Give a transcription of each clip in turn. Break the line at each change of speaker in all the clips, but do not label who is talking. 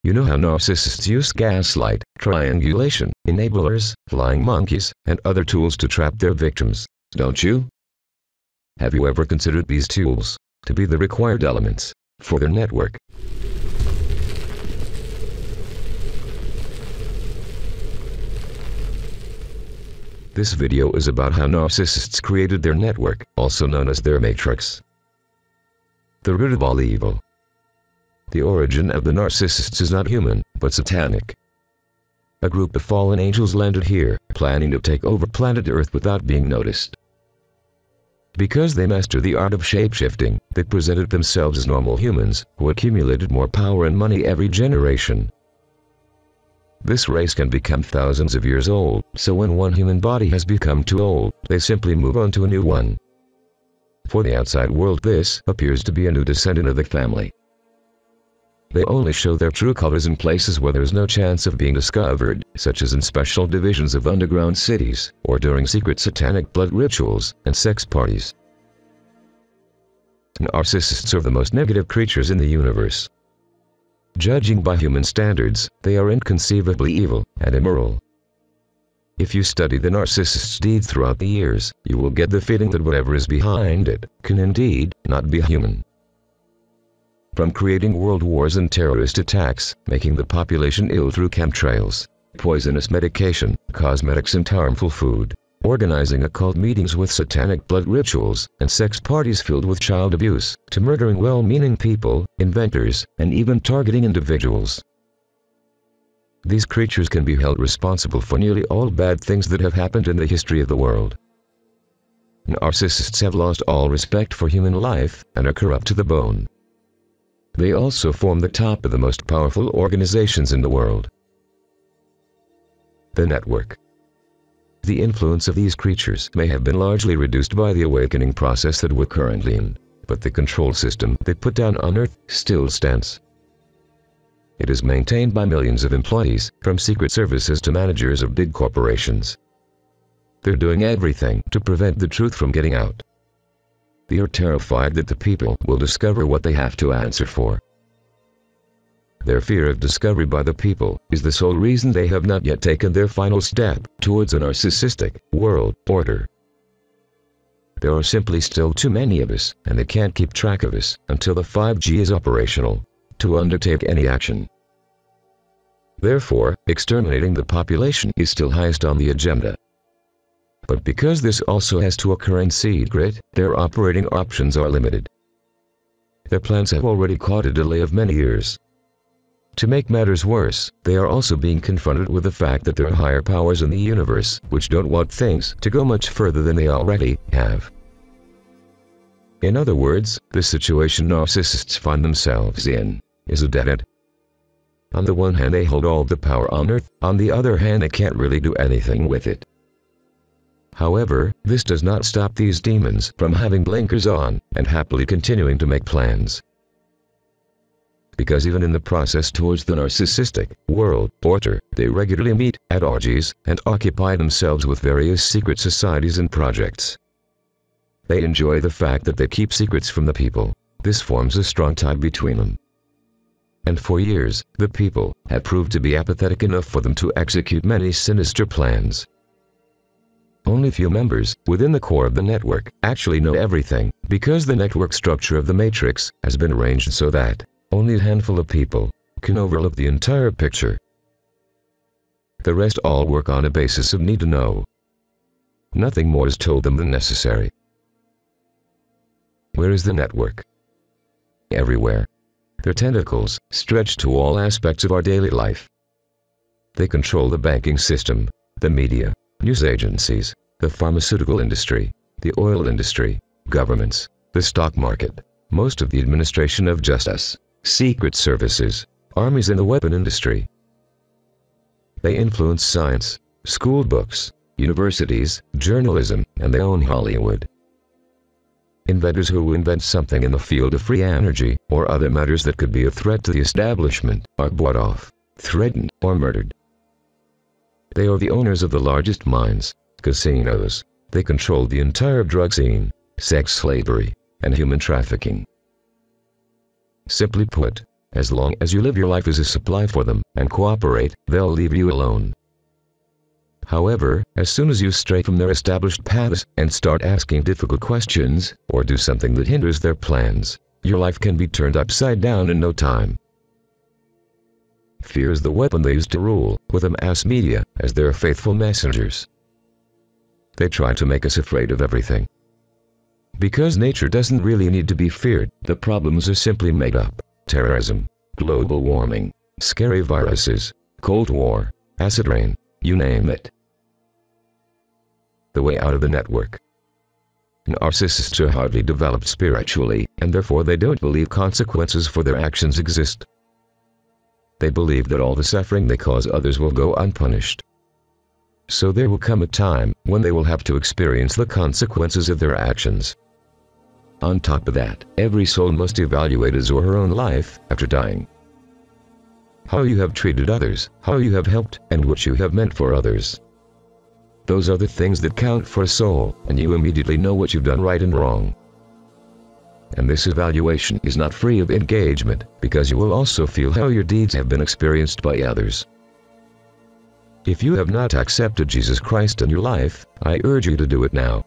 You know how narcissists use gaslight, triangulation, enablers, flying monkeys, and other tools to trap their victims, don't you? Have you ever considered these tools to be the required elements for their network? This video is about how narcissists created their network, also known as their matrix. The root of all evil. The origin of the narcissists is not human, but satanic. A group of fallen angels landed here, planning to take over planet Earth without being noticed. Because they mastered the art of shapeshifting, they presented themselves as normal humans, who accumulated more power and money every generation. This race can become thousands of years old, so when one human body has become too old, they simply move on to a new one. For the outside world, this appears to be a new descendant of the family. They only show their true colors in places where there is no chance of being discovered, such as in special divisions of underground cities, or during secret satanic blood rituals and sex parties. Narcissists are the most negative creatures in the universe. Judging by human standards, they are inconceivably evil and immoral. If you study the narcissist's deeds throughout the years, you will get the feeling that whatever is behind it can indeed not be human. From creating world wars and terrorist attacks, making the population ill through chemtrails, poisonous medication, cosmetics and harmful food, organizing occult meetings with satanic blood rituals, and sex parties filled with child abuse, to murdering well-meaning people, inventors, and even targeting individuals. These creatures can be held responsible for nearly all bad things that have happened in the history of the world. Narcissists have lost all respect for human life, and are corrupt to the bone. They also form the top of the most powerful organizations in the world. The network. The influence of these creatures may have been largely reduced by the awakening process that we're currently in, but the control system they put down on Earth still stands. It is maintained by millions of employees, from secret services to managers of big corporations. They're doing everything to prevent the truth from getting out. They are terrified that the people will discover what they have to answer for. Their fear of discovery by the people is the sole reason they have not yet taken their final step towards a narcissistic world order. There are simply still too many of us, and they can't keep track of us until the 5G is operational, to undertake any action. Therefore, exterminating the population is still highest on the agenda. But because this also has to occur in secret, their operating options are limited. Their plans have already caught a delay of many years. To make matters worse, they are also being confronted with the fact that there are higher powers in the universe which don't want things to go much further than they already have. In other words, the situation narcissists find themselves in is a dead end. On the one hand, they hold all the power on Earth, on the other hand, they can't really do anything with it. However, this does not stop these demons from having blinkers on and happily continuing to make plans. Because even in the process towards the narcissistic world order, they regularly meet at orgies and occupy themselves with various secret societies and projects. They enjoy the fact that they keep secrets from the people. This forms a strong tie between them. And for years, the people have proved to be apathetic enough for them to execute many sinister plans. Only few members within the core of the network actually know everything, because the network structure of the matrix has been arranged so that only a handful of people can overlook the entire picture. The rest all work on a basis of need to know. Nothing more is told them than necessary. Where is the network? Everywhere. Their tentacles stretch to all aspects of our daily life. They control the banking system, the media, news agencies, the pharmaceutical industry, the oil industry, governments, the stock market, most of the administration of justice, secret services, armies and the weapon industry. They influence science, school books, universities, journalism, and they own Hollywood. Inventors who invent something in the field of free energy, or other matters that could be a threat to the establishment, are bought off, threatened, or murdered. They are the owners of the largest mines, casinos. They control the entire drug scene, sex slavery, and human trafficking. Simply put, As long as you live your life as a supply for them, and cooperate, they'll leave you alone. However, as soon as you stray from their established paths, and start asking difficult questions, or do something that hinders their plans, your life can be turned upside down in no time. Fear is the weapon they use to rule, with a mass media as their faithful messengers. They try to make us afraid of everything. Because nature doesn't really need to be feared, the problems are simply made up. Terrorism, global warming, scary viruses, Cold War, acid rain, you name it. The way out of the network. Narcissists are hardly developed spiritually, and therefore they don't believe consequences for their actions exist. They believe that all the suffering they cause others will go unpunished. So there will come a time when they will have to experience the consequences of their actions. On top of that, every soul must evaluate his or her own life after dying. How you have treated others, how you have helped, and what you have meant for others. Those are the things that count for a soul, and you immediately know what you've done right and wrong. And this evaluation is not free of engagement, because you will also feel how your deeds have been experienced by others. If you have not accepted Jesus Christ in your life, I urge you to do it now.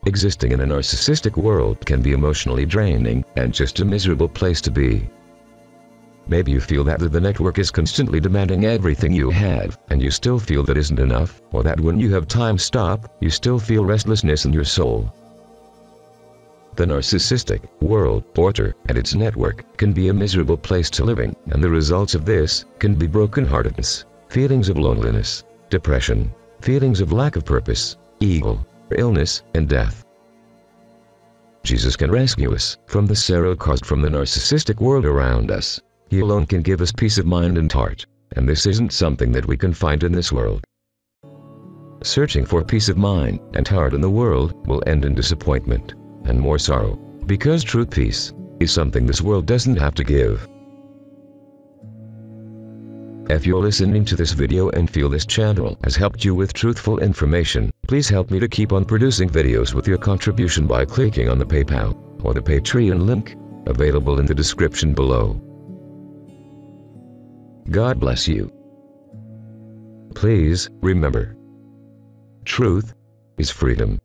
Existing in a narcissistic world can be emotionally draining, and just a miserable place to be. Maybe you feel that the network is constantly demanding everything you have, and you still feel that isn't enough, or that when you have time stop, you still feel restlessness in your soul. The narcissistic world order and its network can be a miserable place to live in, and the results of this can be brokenheartedness, feelings of loneliness, depression, feelings of lack of purpose, evil, illness, and death. Jesus can rescue us from the sorrow caused from the narcissistic world around us. He alone can give us peace of mind and heart, and this isn't something that we can find in this world. Searching for peace of mind and heart in the world will end in disappointment and more sorrow, because true peace is something this world doesn't have to give. If you're listening to this video and feel this channel has helped you with truthful information, please help me to keep on producing videos with your contribution by clicking on the PayPal or the Patreon link, available in the description below. God bless you. Please remember, truth is freedom.